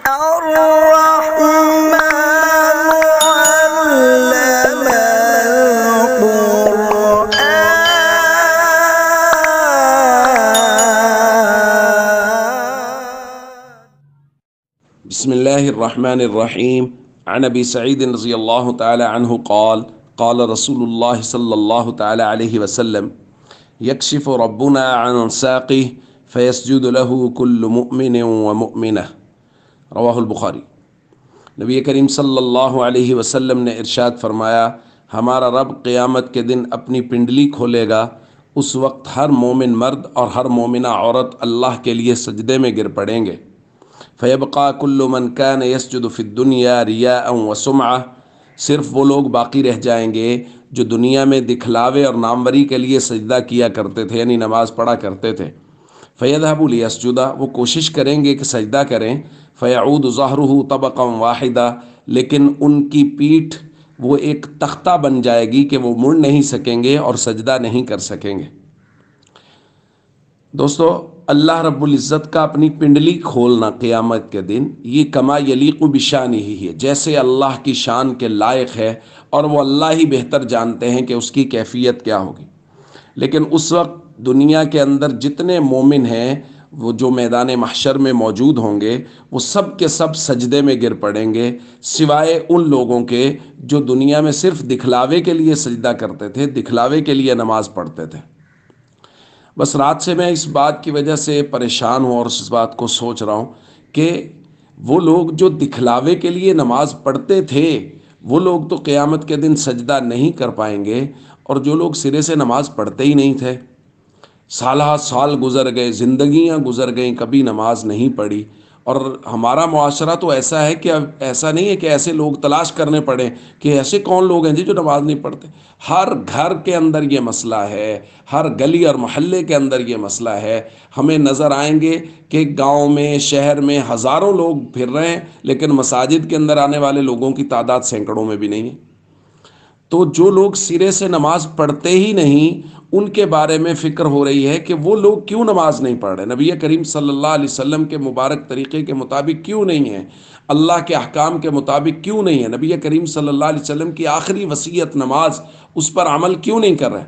الرحمن علم بسم الله الرحمن الرحيم. عن أبي سعيد رضي الله تعالى عنه قال قال رسول الله صلى الله تعالى عليه وسلم يكشف ربنا عن ساقه فيسجد له كل مؤمن ومؤمنة. رواہ البخاری۔ نبی کریم صلی اللہ علیہ وسلم نے ارشاد فرمایا، ہمارا رب قیامت کے دن اپنی پنڈلی کھولے گا، اس وقت ہر مومن مرد اور ہر مومنہ عورت اللہ کے لیے سجدے میں گر پڑیں گے۔ فیبقى كل من كان يسجد في الدنيا رياء وسمعة، صرف وہ لوگ باقی رہ جائیں گے جو دنیا میں دکھلاوے اور ناموری کے لیے سجدہ کیا کرتے تھے، یعنی نماز پڑھا کرتے تھے۔ فَيَذْهَبُ لِيَسْجُدَ، وہ کوشش کریں گے کہ سجدہ کریں۔ فَيَعُودُ ظَهْرُهُ طَبَقًا وَاحِدًا، لیکن ان کی پیٹھ وہ ایک تختہ بن جائے گی کہ وہ مڑ نہیں سکیں گے اور سجدہ نہیں کر سکیں گے۔ دوستو، اللہ رب العزت کا اپنی پنڈلی کھولنا قیامت کے دن، یہ کما یلیق بشان ہی ہے، جیسے اللہ کی شان کے لائق ہے، اور وہ اللہ ہی بہتر جانتے ہیں کہ اس کی کیفیت کیا ہوگی۔ لیکن اس وقت دنیا کے اندر جتنے مومن ہیں وہ جو میدان محشر میں موجود ہوں گے، وہ سب کے سب سجدے میں گر پڑیں گے، سوائے ان لوگوں کے جو دنیا میں صرف دکھلاوے کے لیے سجدہ کرتے تھے، دکھلاوے کے لیے نماز پڑھتے تھے۔ بس رات سے میں اس بات کی وجہ سے پریشان ہوں اور اس بات کو سوچ رہا ہوں کہ وہ لوگ جو دکھلاوے کے لیے نماز پڑھتے تھے، وہ لوگ تو قیامت کے دن سجدہ نہیں کر پائیں گے، اور جو لوگ سرے سے نماز پڑھتے ہی نہیں تھے، سالہ سال گزر گئے، زندگیاں گزر گئیں، کبھی نماز نہیں پڑھی۔ اور ہمارا معاشرہ تو ایسا ہے کہ اب ایسا نہیں ہے کہ ایسے لوگ تلاش کرنے پڑیں کہ ایسے کون لوگ ہیں جی جو نماز نہیں پڑھتے۔ ہر گھر کے اندر یہ مسئلہ ہے، ہر گلی اور محلے کے اندر یہ مسئلہ ہے۔ ہمیں نظر آئیں گے کہ گاؤں میں، شہر میں ہزاروں لوگ پھر رہے ہیں، لیکن مساجد کے اندر آنے والے لوگوں کی تعداد سینکڑوں میں بھی نہیں ہے۔ تو جو لوگ سرے سے نماز پڑھتے ہی نہیں، ان کے بارے میں فکر ہو رہی ہے کہ وہ لوگ کیوں نماز نہیں پڑھ رہے، نبی کریم صلی اللہ علیہ وسلم کے مبارک طریقے کے مطابق کیوں نہیں ہیں، اللہ کے احکام کے مطابق کیوں نہیں ہے، نبی کریم صلی اللہ علیہ وسلم کی آخری وصیت نماز، اس پر عمل کیوں نہیں کر رہے۔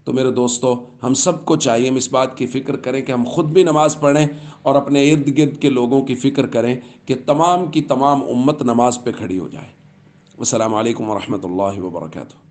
تو میرے دوستو، ہم سب کو چاہیے ہم اس بات کی فکر کریں کہ ہم خود بھی نماز پڑھیں اور اپنے ارد گرد کے لوگوں کی فکر کریں کہ تمام کی تمام امت نماز پہ کھڑی ہو جائے۔ السلام علیکم ورحمۃ اللہ وبرکاتہ۔